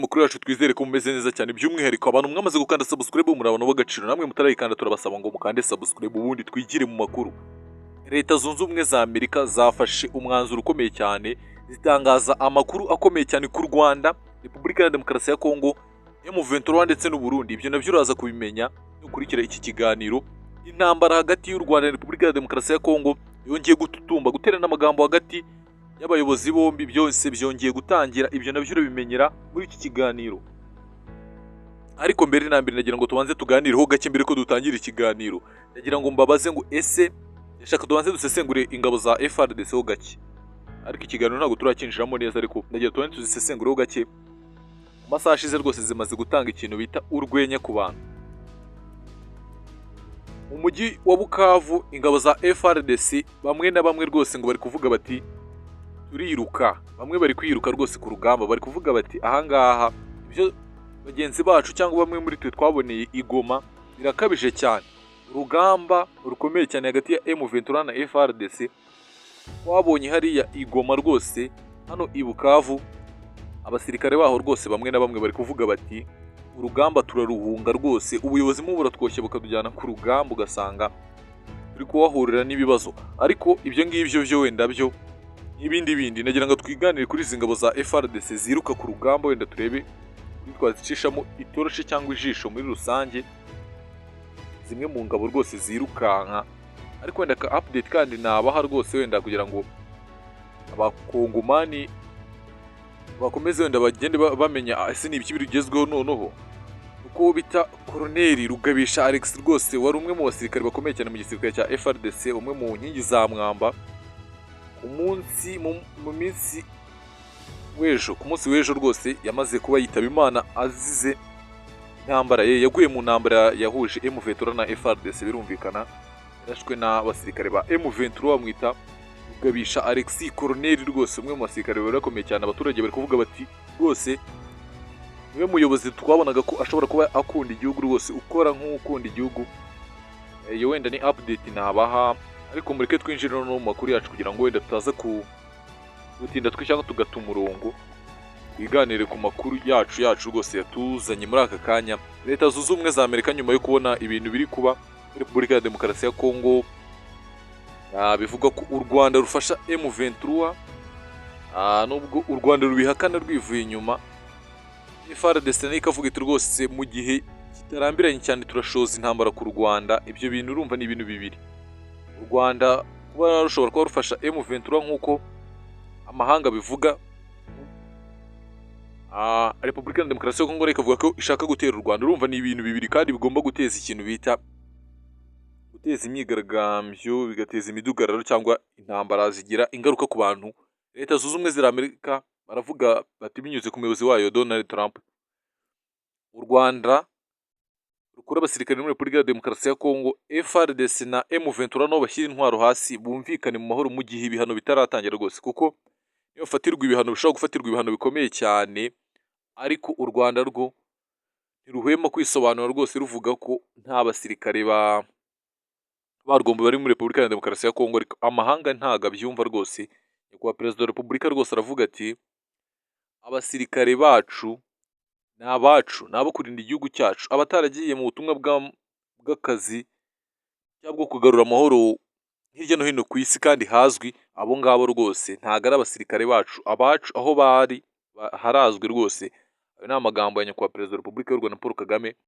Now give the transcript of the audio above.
Mukuru yacu twizere ko mumeze neza cyane by'umwihariko abantu mwamaze gukanda subscribe murabona w'agaciro namwe mutarayikanda turabasaba ngo mukande subscribe ubundi twigire mu makuru. Leta Zunze Ubumwe za Amerika zafashe umwanzuro ukomeye cyane zitangaza amakuru akomeye cyane ku Rwanda, Repubulika ya Demokarasi ya Kongo, M23 ndetse n'u Burundi. Ibyo nabyo uraza kubimenya nukurikira iki kiganiro. Intambara hagati y'u Rwanda na Repubulika ya Demokarasi ya Kongo yongeye gututumba guterana amagambo hagati y'abayobozi bombi, byose byongeye gutangira. Ibyo nabyo urabimenyera muri iki kiganiro. Ariko mbere na mbere nagira ngo tubanze tuganireho gake mbere ko dutangira ikiganiro. Nagira ngo mbabaze ngo ese ndashaka tubanze dusesengure ingabo za FARDC ho gake. Ariko ikiganiro ntabwo turakinjiramo neza, ariko nagira tubanze tuzisesengureho gake. Amasaha ashize rwose zimaze gutanga ikintu bita urwenya ku bantu. Mu mujyi wa Bukavu ingabo za FARDC bamwe na bamwe rwose ngo bari kuvuga bati turiruka. Bamwe bari kwiruka rwose ku rugamba, bari kuvuga bati ahangaha ibyo bagenzi bacu cyangwa bamwe muri twe twaboneye igoma birakabije cyane. Urugamba rukomeye cyane hagati ya M23 na FARDC wabonye hariya igoma rwose. Hano i Bukavu abasirikare baho rwose bamwe na bamwe bari kuvuga bati urugamba turaruhunga rwose, ubuyobozi mu buratwoshye bukadujyana ku rugamba ugasanga turi kuhahurira n'ibibazo. Ariko ibyo ngibyo byo wenda byo ibindi nagira ngo twiganire kuri izi ngabo za FARDC ziruka ku rugamba, wenda turebe twazicishamo itoroshi cyangwa ijisho muri rusange zimwe mu ngabo rwose zirukanka. Ariko wenda ka update kandi nabaha rwose wenda kugira ngo abakongomani bakomeze wenda bagende bamenya ese ni ibiki bigezweho noneho. Uko bita Colonel Rugabisha Alex rwose wari umwe mu basirikare bakomeye cyane mu gisirikare cya FARDC, umwe mu nkingi za mwamba. Ku munsi w'ejo rwose yamaze kuba yitaba Imana azize intambara yaguye mu ntambara yahuje M23 na FARDC. Birumvikana yarashwe n'abasirikare ba M23 bamwita Rugabisha Alex Colonel rwose umwe mu basirikare barakomeye cyane. Abaturage bari kuvuga bati rwose niwe muyobozi twabonaga ko ashobora kuba akunda igihugu rwose, ukora nk'ukunda igihugu. Iyo wenda ni update nabaha, ariko mureke twinjire no mu makuru yacu kugira ngo wenda tutaza gutinda twishaka tugata umurongo. Twiganire ku makuru yacu rwose yatuzanye muri aka kanya. Leta Zunze Ubumwe za Amerika nyuma yo kubona ibintu biri kuba muri Repubulika ya Demokarasi ya Kongo, bivuga ko u Rwanda rufasha M23, nubwo u Rwanda rubihakana rwivuye inyuma. FARDC nayo ikavuga iti rwose mu gihe kitarambiranye cyane turashoza intambara ku Rwanda. Ibyo bintu urumva ni ibintu bibiri. U Rwanda kuba rushobora kuba rufasha M23 nk'uko amahanga bivuga, Repubulika ya Demokarasi ya Kongo ikavuga ko ishaka gutera u Rwanda. Urumva ni ibintu bibiri kandi bigomba guteza ikintu bita guteza imyigaragambyo, bigateza imidugararo cyangwa intambara zigira ingaruka ku bantu. Leta Zunze Ubumwe za Amerika baravuga bati binyuze ku muyobozi wayo Donald Trump, u Rwanda rukura abasirikare muri Repubulika ya Demokarasi ya Kongo, FARDC na M23 nabo bashyira intwaro hasi bumvikane mu mahoro mu gihe ibihano bitaratangira rwose, kuko niyo fatirwa ibihano bishobora gufatirwa ibihano bikomeye cyane. Ariko u Rwanda rwo ntiruhwema kwisobanura rwose ruvuga ko nta basirikare barwombe bari muri Repubulika ya Demokarasi ya Kongo. Ariko amahanga ntago abyumva rwose. Nyakubahwa Perezida wa Repubulika rwose aravuga ati abasirikare bacu ni abacu, ni abo kurinda igihugu cyacu. Abataragiye mu butumwa bw'akazi cyangwa bwo kugarura amahoro hirya no hino ku isi kandi hazwi, abo ngabo rwose ntago ari abasirikare bacu. Abacu aho bari harazwi rwose. Ayo ni amagambo ya Nyakubahwa Perezida wa Repubulika y'u Rwanda Paul Kagame